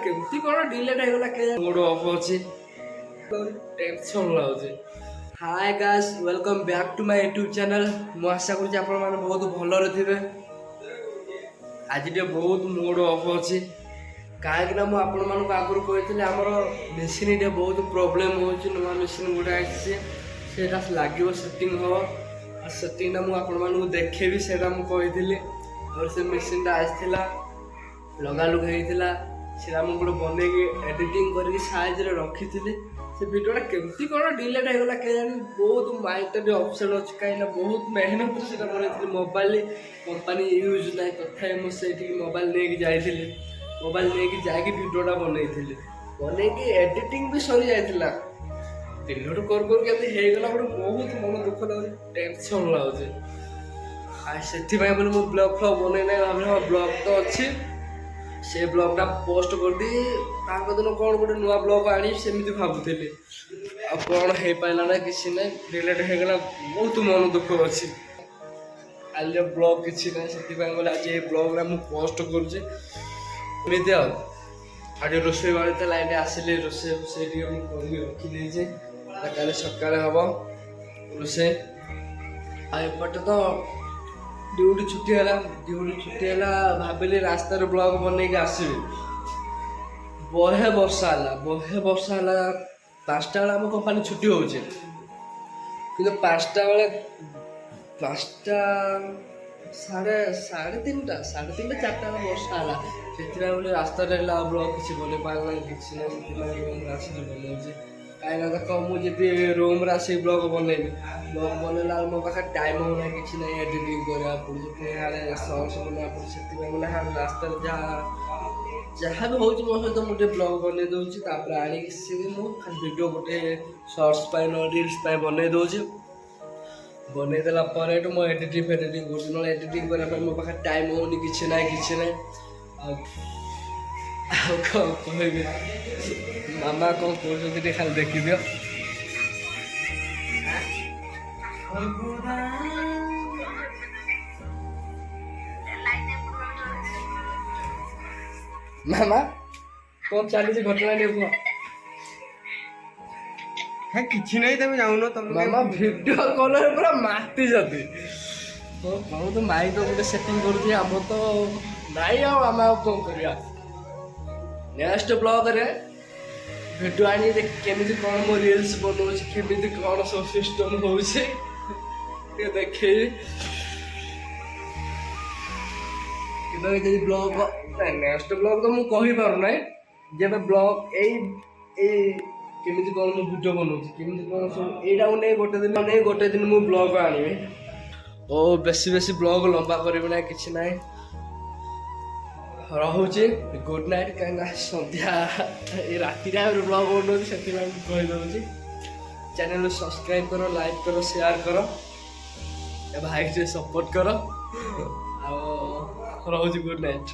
केमती कौन डिलेट होगला के मूड ऑफ अछि टेंशन लाउछि। Hi guys welcome back to my YouTube channel. मु आशा करूछि आपण माने बहुत भलो रथिबे। आज डे बहुत मूड ऑफ अछि काहे ना मु आपण मानु आगुर कहथिले हमर मेशिन डे बहुत प्रॉब्लम होछि। नवा मेशिन गुडा आछि सेटा लागिवो सेटिंग हो आ सेटिंग ना मु आपण मानु देखेबी सेटा मु कहथिले और से मेशिन टा आछिला लगा लुग हेइतिला सेटा मु गुड बने के एडिटिंग करके साइज रे रखिथिले। से वीडियो टा केमती कोन डिलीट होगला के जानी बहुत माइंड रे ऑप्शन अछि काहे ना बहुत मेहनत से सेटा बनेथिले। मोबाइल कंपनी यूज नाही तथाय मु सेठी मोबाइल लेके जाइथिले मोबाइल लेके जाके वीडियो टा बनेथिले बने के एडिटिंग भी सरी जाइतिला डिलीट कर कर के हेगला बहुत मन दुख लागै टेंशन लागै आ सेठी भाई बोले मु ब्लॉग फ्लॉग बने नै भाबले ब्लॉग तो अछि से ब्लॉग टा पोस्ट कर दी ताको दिन कोन गोटे नुआ ब्लॉग आनी सेमिति भाबुथिले आ कोन हे पाइला ना किछि नै डिलीट हेगला बहुत मन दुख अछि। आज ब्लॉग किछि नै सेठी भाई बोले आज ए ब्लॉग रा मु पोस्ट करजे एमिति आज रोषे वाले तो लाइन आसिले रोषे से मु करबी रखि नै जे काले सकाळे हबो रोषे आ एपटे तो ड्यूटी छुट्टी है भाविले रास्ता ब्लॉग बन के आसबे बहे वर्षा है 5टा बेला आम कंपानी छुट्टी हो 5टा बेले 5टा साढ़े 3टा 4टा वर्षा है बोले रास्ता ब्लॉग किसी बन पारा कि बन कहीं देख मुझे रूम आसी ब्लॉग बनैबी ब्लॉग बनैला मो पाखे टाइम होना कि ना एडिटिंग करा पड़े सर्ट्स बना पड़े से रास्ता जहाँ भी हूँ मो सहित मुझे ब्लॉग बन दूसरी आनी मुझे वीडियो गोटे सर्ट्स रील्स बन दूसरी बनईदेला मो एडिटिंग फेडिटिंग कर एडिटिंग करने मो पाखे टाइम होनी कि ना कहबी मामा कौन कहते खाली देखी दियो मामा कौन चली घटना नहीं है किछि नहीं तुम जाउनो तुम मामा वीडियो कॉल रे पूरा माती जदी तो कहू तो माइक तो गोटे सेटिंग कर दिया हम तो नहीं आ हम कौन करिया नेक्स्ट ब्लॉग रे वीडियो आनी केमिति कौन मो रील्स बनाउछि केमिति कौन सब सिस्टम होउछि ते देखै किबे जे ब्लॉग नेक्स्ट ब्लॉग तो मु कहि पारु नै जेबे ब्लॉग ए केमिति कौन मु वीडियो बनाउछि केमिति कौन सब एटा नै गोटे दिन मु ब्लॉग आनिबे ओ बेसी ब्लॉग लंबा करबे नै किछि नै रहुचे गुड नाइट कहीं सन्ध्या राति ब्लॉग बनाऊँ से कहीदे चैनल सब्सक्राइब करो लाइक करो शेयर करो भाई से सपोर्ट करो आ गुड नाइट।